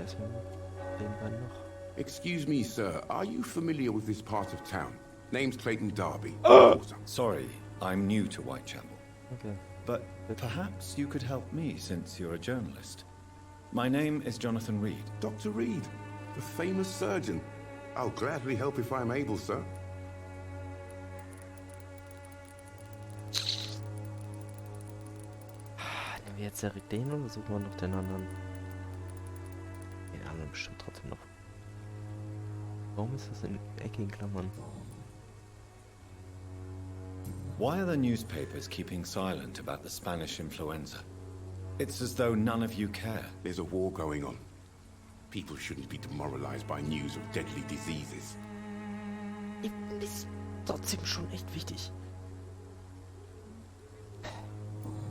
erstmal den beiden noch. Excuse me, sir. Are you familiar with this part of town? Name's Clayton Darby. Sorry, I'm new to Whitechapel. Okay. But perhaps you could help me since you're a journalist. My name is Jonathan Reed. Dr. Reed, the famous surgeon. I'll gladly help if I'm able, sir. Nehmen wir jetzt direkt den oder suchen wir noch den anderen? Den anderen bestimmt trotzdem noch. Warum ist das in eckigen Klammern? Why are the newspapers keeping silent about the Spanish influenza? It's as though none of you care. There's a war going on. People shouldn't be demoralized by news of deadly diseases. Ist trotzdem schon echt wichtig.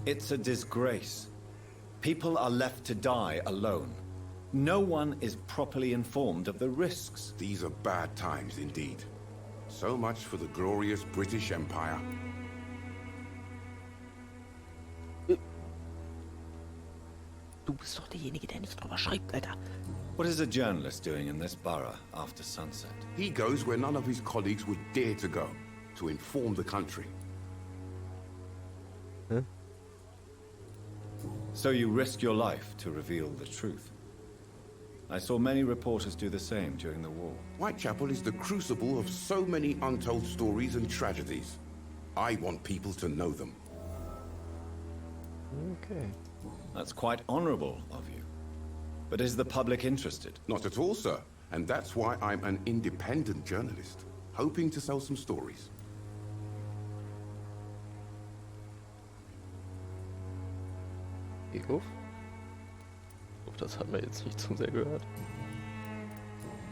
It's a disgrace. People are left to die alone. No one is properly informed of the risks. These are bad times indeed. So much for the glorious British Empire. Du bist doch derjenige, der nicht drüber schreibt, Alter. What is a journalist doing in this borough after sunset? He goes where none of his colleagues would dare to go, to inform the country. Huh? So you risk your life to reveal the truth. I saw many reporters do the same during the war. Whitechapel is the crucible of so many untold stories and tragedies. I want people to know them. Okay. That's quite honorable of you. But is the public interested? Not at all, sir. And that's why I'm an independent journalist, hoping to sell some stories. Ego? Das hat man jetzt nicht so sehr gehört.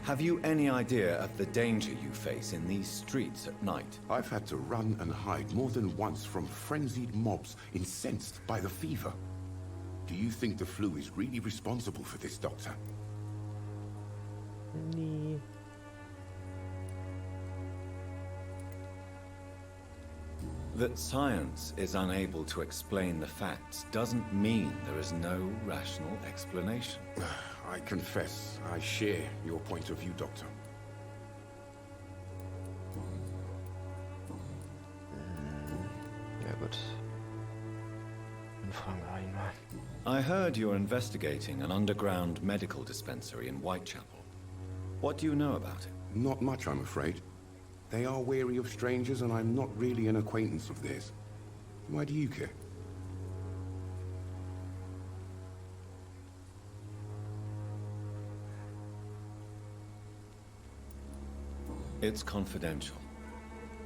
Have you any idea of the danger you face in these streets at night? I've had to run and hide more than once from frenzied mobs incensed by the fever. Do you think the flu is really responsible for this, Doctor? Nee. That science is unable to explain the facts doesn't mean there is no rational explanation. I confess, I share your point of view, Doctor. Ja gut. Dann fragen wir ihn mal. I heard you're investigating an underground medical dispensary in Whitechapel. What do you know about it? Not much, I'm afraid. They are wary of strangers, and I'm not really an acquaintance of theirs. Why do you care? It's confidential.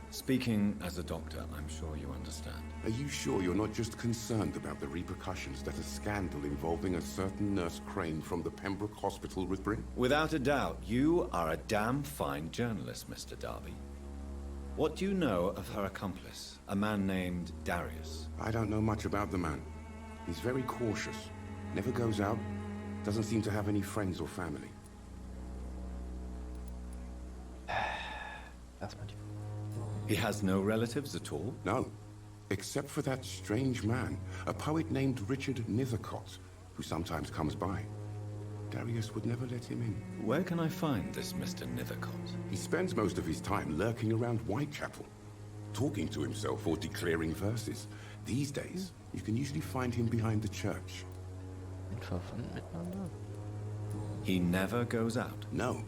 Speaking as a doctor, I'm sure you understand. Are you sure you're not just concerned about the repercussions that a scandal involving a certain Nurse Crane from the Pembroke Hospital would bring? Without a doubt, you are a damn fine journalist, Mr. Darby. What do you know of her accomplice, a man named Darius? I don't know much about the man. He's very cautious, never goes out, doesn't seem to have any friends or family. He has no relatives at all? No, except for that strange man, a poet named Richard Nethercott, who sometimes comes by. Darius would never let him in. Where can I find this Mr. Nethercott? He spends most of his time lurking around Whitechapel, talking to himself or declaring verses. These days, you can usually find him behind the church. He never goes out? No.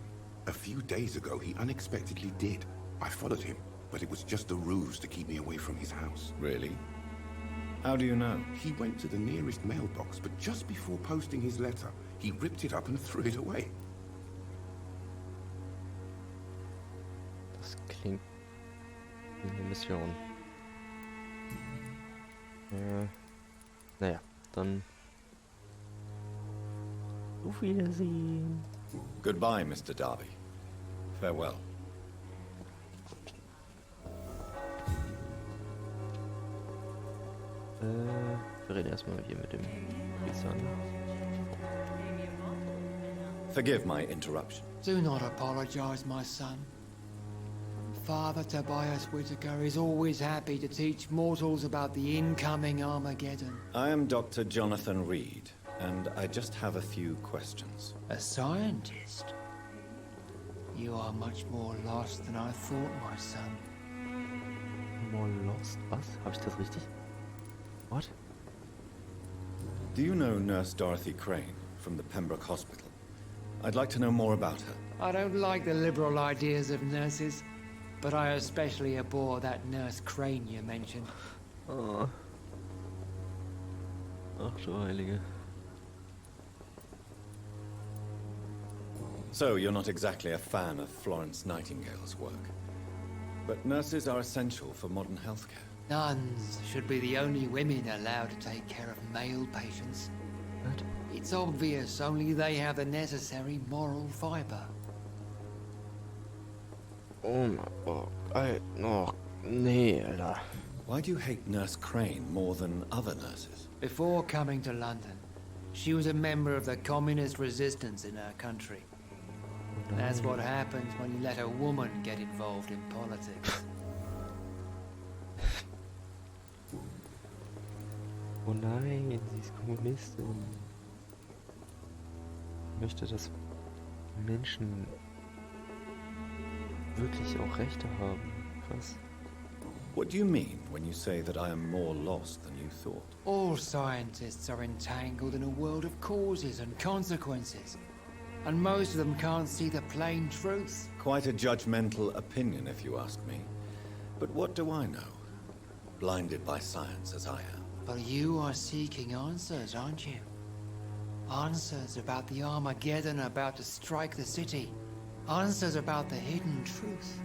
A few days ago, he unexpectedly did. I followed him, but it was just a ruse to keep me away from his house. Really? How do you know? He went to the nearest mailbox, but just before posting his letter, he ripped it up and threw it away. Das klingt wie eine Mission. Naja, dann auf Wiedersehen. Goodbye, Mr. Darby. Farewell. Wir reden erstmal hier mit dem Priester. Forgive my interruption. Do not apologize, my son. Father Tobias Whitaker is always happy to teach mortals about the incoming Armageddon. I am Dr. Jonathan Reed, and I just have a few questions. A scientist? You are much more lost than I thought, my son. More lost? Was? Habe ich das richtig? What? Do you know Nurse Dorothy Crane from the Pembroke Hospital? I'd like to know more about her. I don't like the liberal ideas of nurses, but I especially abhor that Nurse Crane you mentioned. Oh. Ach du Heilige. So, you're not exactly a fan of Florence Nightingale's work. But nurses are essential for modern healthcare. Nuns should be the only women allowed to take care of male patients. What? It's obvious only they have the necessary moral fiber. Oh mein Gott. Oh, nee, Alter. Why do you hate Nurse Crane more than other nurses? Before coming to London, she was a member of the communist resistance in her country. That's what happens when you let a woman get involved in politics. Oh nein, sie ist Kommunistin. Ich möchte, dass Menschen wirklich auch Rechte haben. Krass. What do you mean when you say that I am more lost than you thought? All scientists are entangled in a world of causes and consequences, and most of them can't see the plain truth. Quite a judgmental opinion, if you ask me. But what do I know? Blinded by science as I am. But you are seeking answers, aren't you? Answers about the Armageddon about to strike the city. Answers about the hidden truth.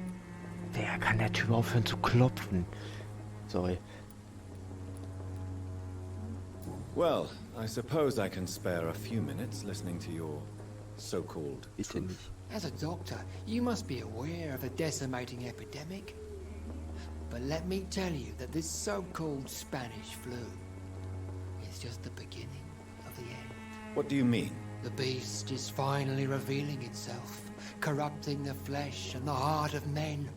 Wer kann der Typ aufhören zu klopfen? Sorry. Well, I suppose I can spare a few minutes listening to your so-called Bitte truth. nicht. As a doctor, you must be aware of the decimating epidemic. But let me tell you that this so-called Spanish flu is just the beginning of the end. What do you mean? The beast is finally revealing itself, corrupting the flesh and the heart of men.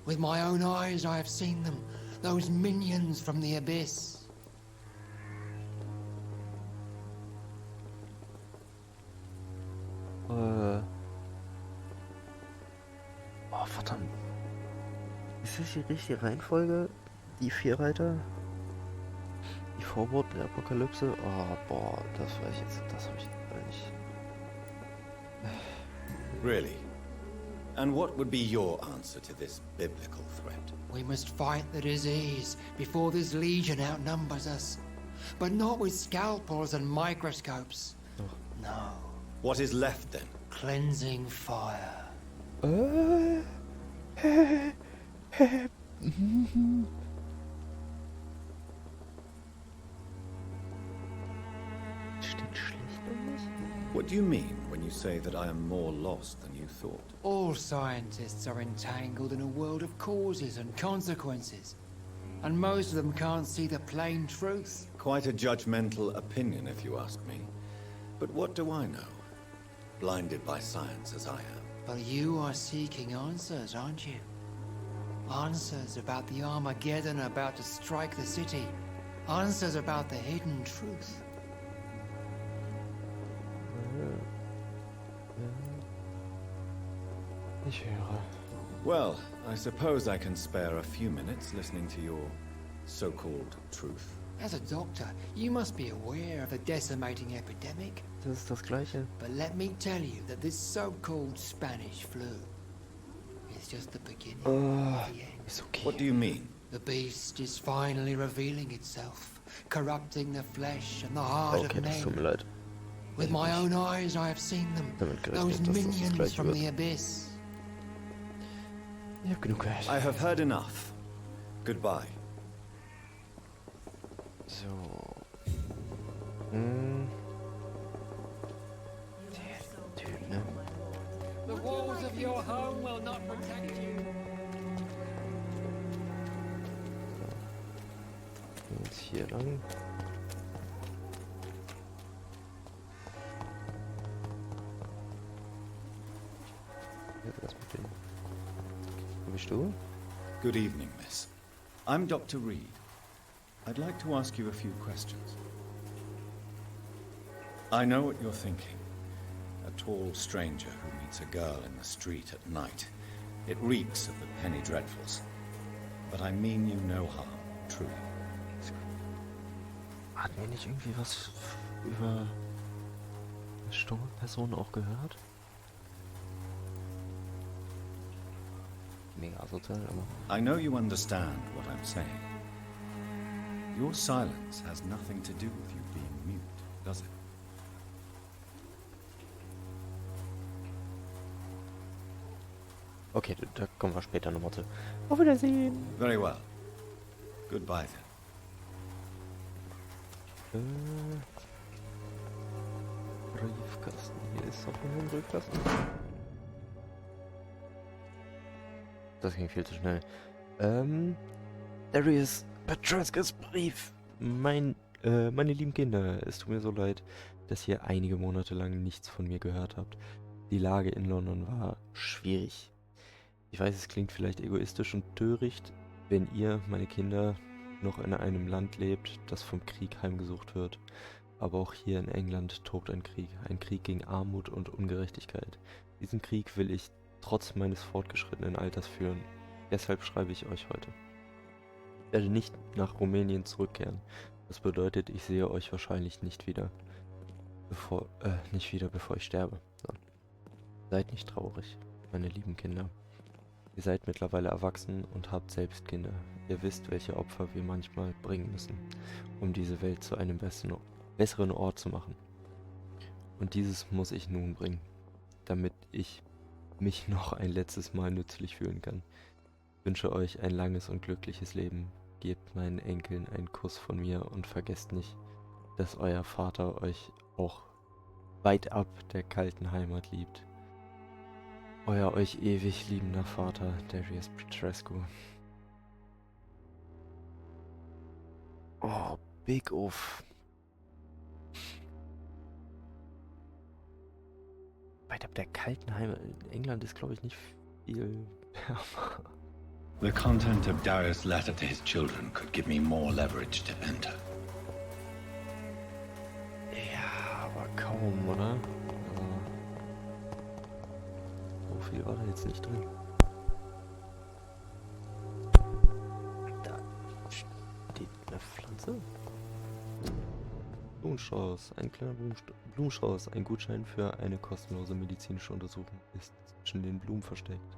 With my own eyes I have seen them, those minions from the abyss. Oh, verdammt. Ist das die richtige Reihenfolge? Die 4 Reiter? Die Vorboten der Apokalypse? Oh, boah, das weiß ich jetzt. Das habe ich nicht. Really? And what would be your answer to this biblical threat? We must fight the disease before this legion outnumbers us. But not with scalpels and microscopes. Oh. No. What is left then? Cleansing fire. Steht schlecht um mich? What do you mean when you say that I am more lost than you thought? All scientists are entangled in a world of causes and consequences. And most of them can't see the plain truth. Quite a judgmental opinion, if you ask me. But what do I know? Blinded by science as I am. But you are seeking answers, aren't you? Answers about the Armageddon about to strike the city. Answers about the hidden truth. Ich höre. Well, I suppose I can spare a few minutes listening to your so-called truth. As a doctor, you must be aware of the decimating epidemic. Das ist das Gleiche. But let me tell you that this so-called Spanish flu is just the beginning of the end. Ist okay. What do you mean? The beast is finally revealing itself, corrupting the flesh and the heart Okay, of das tut mir men. leid. With my own eyes I have seen them, Damit gerechnet, those dass das minions Gleiche from wird. the abyss. Ich hab genug gehört. I have heard enough. Goodbye. So. Der Typ, ne? The walls of your home will not protect you. Jetzt hier lang. Jetzt erst mit dem. Wo bist du? Good evening, miss. I'm Dr. Reed. I'd like to ask you a few questions. I know what you're thinking. A tall stranger who meets a girl in the street at night. It reeks of the penny dreadfuls. But I mean you no harm, truly. Hatten wir nicht irgendwie was über eine stumme Person auch gehört? Mega asozial, aber... I know you understand what I'm saying. Your silence has nothing to do with you being mute, does it? Okay, da kommen wir später nochmal zu. Auf Wiedersehen! Very well. Goodbye then. Briefkasten. Hier ist doch nur ein Briefkasten. Das ging viel zu schnell. Darius Petraskas Brief. Meine lieben Kinder, es tut mir so leid, dass ihr einige Monate lang nichts von mir gehört habt. Die Lage in London war schwierig. Ich weiß, es klingt vielleicht egoistisch und töricht, wenn ihr, meine Kinder, noch in einem Land lebt, das vom Krieg heimgesucht wird. Aber auch hier in England tobt ein Krieg gegen Armut und Ungerechtigkeit. Diesen Krieg will ich trotz meines fortgeschrittenen Alters führen. Deshalb schreibe ich euch heute. Ich werde nicht nach Rumänien zurückkehren. Das bedeutet, ich sehe euch wahrscheinlich nicht wieder, bevor ich sterbe. So. Seid nicht traurig, meine lieben Kinder. Ihr seid mittlerweile erwachsen und habt selbst Kinder. Ihr wisst, welche Opfer wir manchmal bringen müssen, um diese Welt zu einem besseren Ort zu machen. Und dieses muss ich nun bringen, damit ich mich noch ein letztes Mal nützlich fühlen kann. Ich wünsche euch ein langes und glückliches Leben. Gebt meinen Enkeln einen Kuss von mir und vergesst nicht, dass euer Vater euch auch weit ab der kalten Heimat liebt. Euer euch ewig liebender Vater, Darius Petrasco. Oh, Big Off. Weit ab der kalten Heimat in England ist, glaube ich, nicht viel wärmer. The content of Darius' letter to his children could give me more leverage to enter. Ja, aber kaum, oder? So viel war da jetzt nicht drin. Da steht eine Pflanze. Blumenstrauß, ein kleiner Blumenstrauß, ein Gutschein für eine kostenlose medizinische Untersuchung ist zwischen den Blumen versteckt.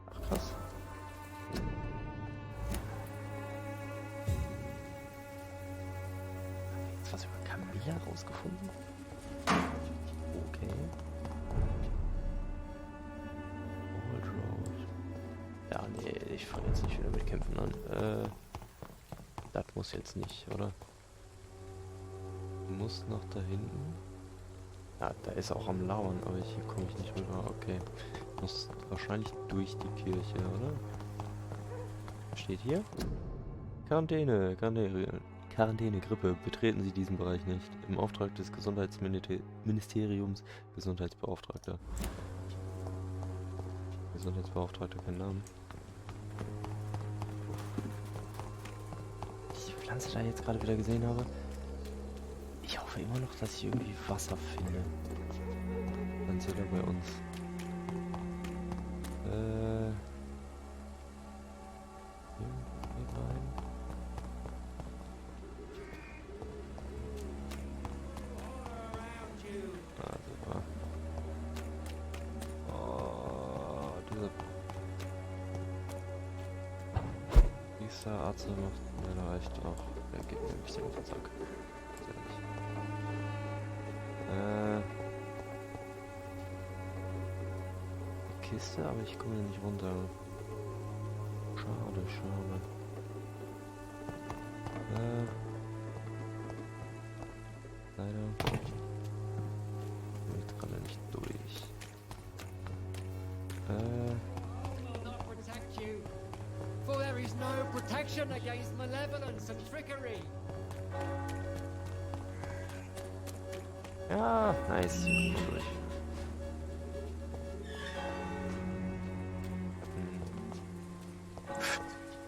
Ach krass. Jetzt was über Camilla rausgefunden? Okay. Old Road. Ja, nee, ich fange jetzt nicht wieder mit Kämpfen an. Das muss jetzt nicht, oder? Muss noch da hinten. Ja, da ist auch am Lauern, aber hier komme ich nicht rüber. Okay. Muss wahrscheinlich durch die Kirche, oder? Steht hier? Quarantäne, Grippe. Betreten Sie diesen Bereich nicht. Im Auftrag des Gesundheitsministeriums. Gesundheitsbeauftragter. Gesundheitsbeauftragter, kein Namen. Die Pflanze da jetzt gerade wieder gesehen habe. Ich hoffe immer noch, dass ich irgendwie Wasser finde. Dann sind wir bei uns. Hier rein. Ah, super. Oh, dieser Arzt macht mir reicht auch. Der geht mir ein bisschen auf den Sack. Kiste, aber ich komme hier nicht runter. Schade. Leider bin ich gerade nicht durch. Not protect you, for there is no protection against malevolence and trickery. Ja, nice. Durch.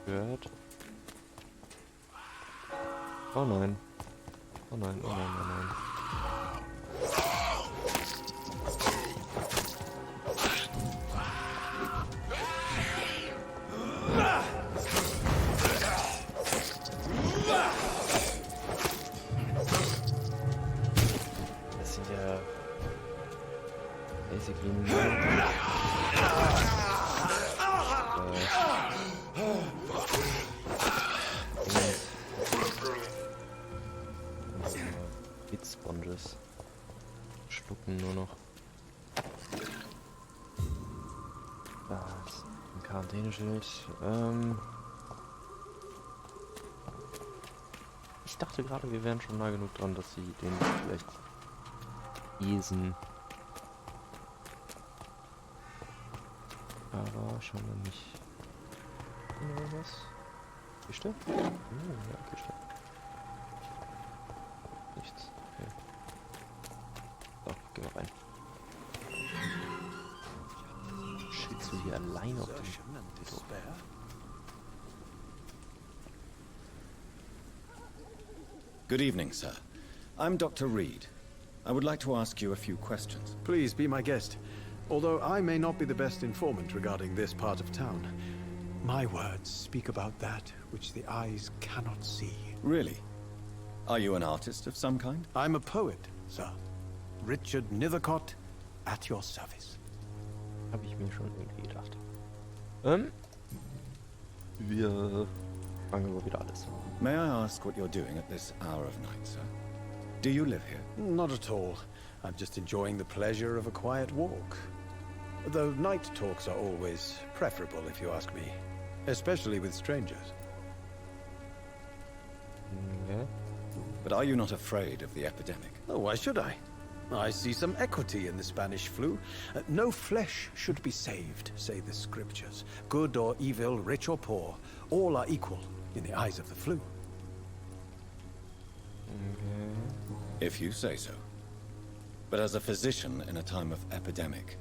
Gehört. Oh nein. Oh nein. Hit Sponges. Schlucken nur noch. Das ein Quarantäneschild. Ich dachte gerade, wir wären schon nah genug dran, dass sie den vielleicht lesen. Aber schon mal nicht. Oder was? Kiste? Oh, ja, Kiste. Nichts. Okay. So, gehen wir rein. Shit, so hier allein auf dem Friedhof. Good evening, sir. I'm Dr. Reed. I would like to ask you a few questions. Please be my guest. Although I may not be the best informant regarding this part of town, my words speak about that which the eyes cannot see. Really? Are you an artist of some kind? I'm a poet, sir. Richard Nethercott, at your service. Habe ich mir schon irgendwie gedacht. Wir fangen aber wieder alles. May I ask what you're doing at this hour of night, sir? Do you live here? Not at all. I'm just enjoying the pleasure of a quiet walk. Though night talks are always preferable, if you ask me. Especially with strangers. Yeah. But are you not afraid of the epidemic? Oh, why should I? I see some equity in the Spanish flu. No flesh should be saved, say the scriptures. Good or evil, rich or poor, all are equal in the eyes of the flu. If you say so. But as a physician in a time of epidemic,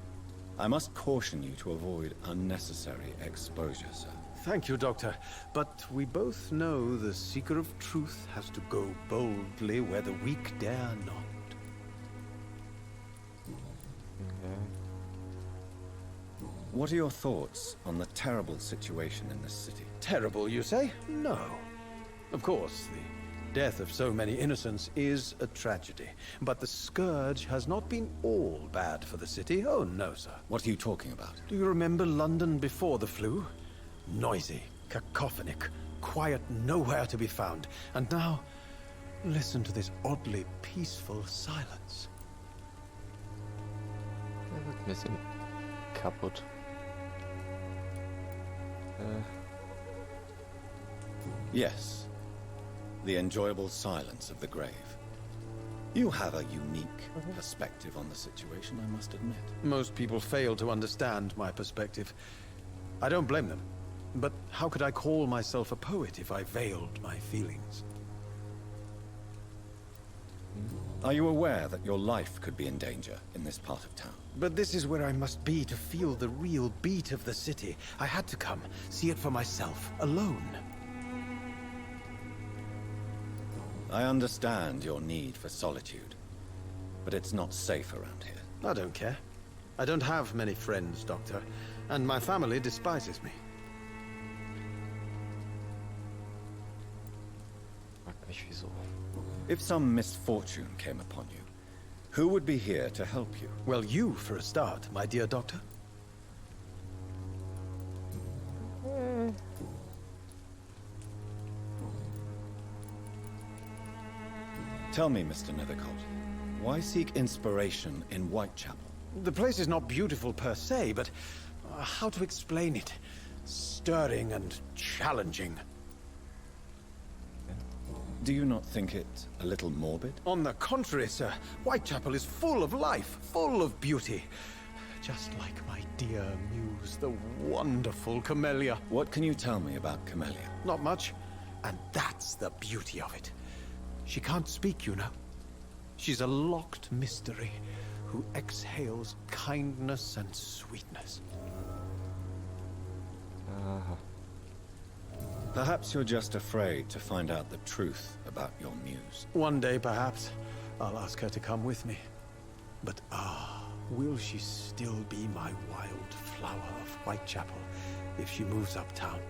I must caution you to avoid unnecessary exposure, sir. Thank you, Doctor. But we both know the seeker of truth has to go boldly where the weak dare not. What are your thoughts on the terrible situation in this city? Terrible, you say? No. Of course, the death of so many innocents is a tragedy. But the scourge has not been all bad for the city. Oh, no, sir. What are you talking about? Do you remember London before the flu? Noisy, cacophonic, quiet nowhere to be found. And now, listen to this oddly peaceful silence. Der wird ein bisschen kaputt. Yes. The enjoyable silence of the grave. You have a unique perspective on the situation, I must admit. Most people fail to understand my perspective. I don't blame them. But how could I call myself a poet if I veiled my feelings? Are you aware that your life could be in danger in this part of town? But this is where I must be to feel the real beat of the city. I had to come, see it for myself, alone. I understand your need for solitude, but it's not safe around here. I don't care. I don't have many friends, Doctor, and my family despises me. Frag mich wieso. If some misfortune came upon you, who would be here to help you? Well, you for a start, my dear Doctor. Tell me, Mr. Nethercott, why seek inspiration in Whitechapel? The place is not beautiful per se, but how to explain it? Stirring and challenging. Do you not think it a little morbid? On the contrary, sir, Whitechapel is full of life, full of beauty. Just like my dear muse, the wonderful Camellia. What can you tell me about Camellia? Not much, and that's the beauty of it. She can't speak, you know. She's a locked mystery who exhales kindness and sweetness. Perhaps you're just afraid to find out the truth about your muse. One day, perhaps, I'll ask her to come with me. But will she still be my wild flower of Whitechapel if she moves uptown?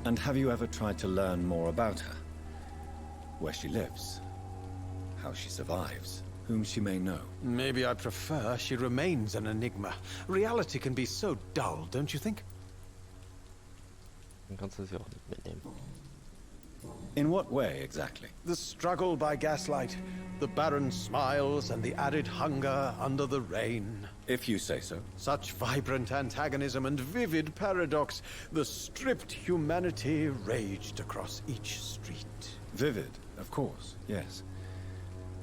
And have you ever tried to learn more about her? Where she lives? How she survives? Whom she may know? Maybe I prefer she remains an enigma. Reality can be so dull, don't you think? Dann kannst du sie auch nicht mitnehmen. In what way, exactly? The struggle by gaslight, the barren smiles, and the added hunger under the rain. If you say so. Such vibrant antagonism and vivid paradox. The stripped humanity raged across each street. Vivid, of course, yes.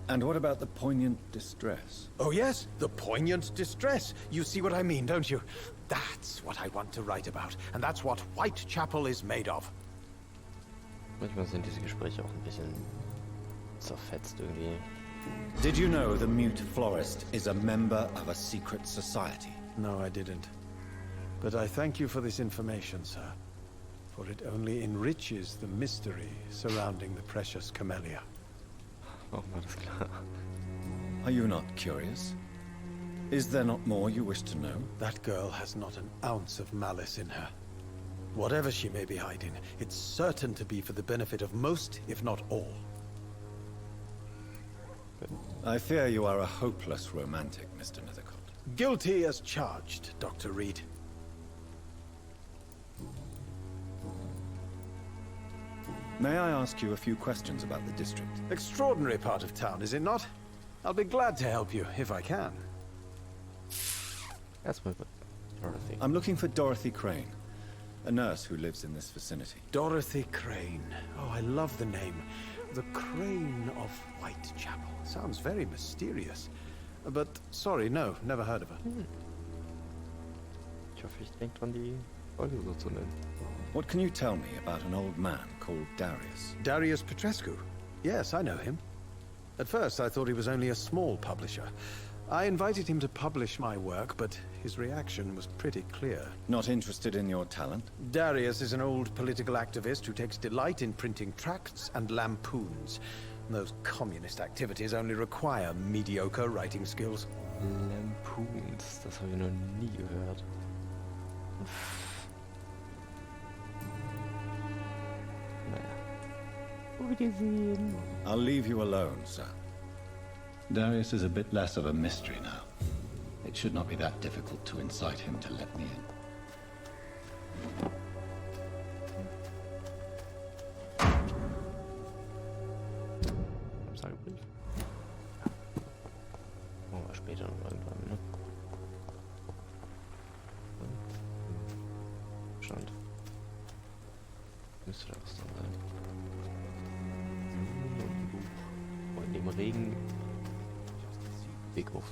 And what about the poignant distress? Oh yes, the poignant distress. You see what I mean, don't you? That's what I want to write about. And that's what Whitechapel is made of. Manchmal sind diese Gespräche auch ein bisschen zerfetzt irgendwie. Did you know the mute florist is a member of a secret society? No, I didn't. But I thank you for this information, sir. For it only enriches the mystery surrounding the precious camellia. Auch mal das klar. Are you not curious? Is there not more you wish to know? That girl has not an ounce of malice in her. Whatever she may be hiding, it's certain to be for the benefit of most, if not all. I fear you are a hopeless romantic, Mr. Nethercott. Guilty as charged, Dr. Reed. May I ask you a few questions about the district? Extraordinary part of town, is it not? I'll be glad to help you, if I can. Erstmal über Dorothy. I'm looking for Dorothy Crane, a nurse who lives in this vicinity. Dorothy Crane. Oh, I love the name. The Crane of Whitechapel. Sounds very mysterious. But, sorry, no, never heard of her. Ich hoffe, ich denke dran, die Folge so zu nennen. What can you tell me about an old man called Darius? Darius Petrescu. Yes, I know him. At first, I thought he was only a small publisher. I invited him to publish my work, but his reaction was pretty clear. Not interested in your talent? Darius is an old political activist who takes delight in printing tracts and lampoons. Those communist activities only require mediocre writing skills. Lampoons, das habe ich noch nie gehört. Naja. Wiedersehen. I'll leave you alone, sir. Darius is a bit less of a mystery now. It should not be that difficult to incite him to let me in. Absagebrief. Machen wir später noch irgendwann, ne? Stand. Müsste da was dran sein. Und in dem Regen. Weg auf.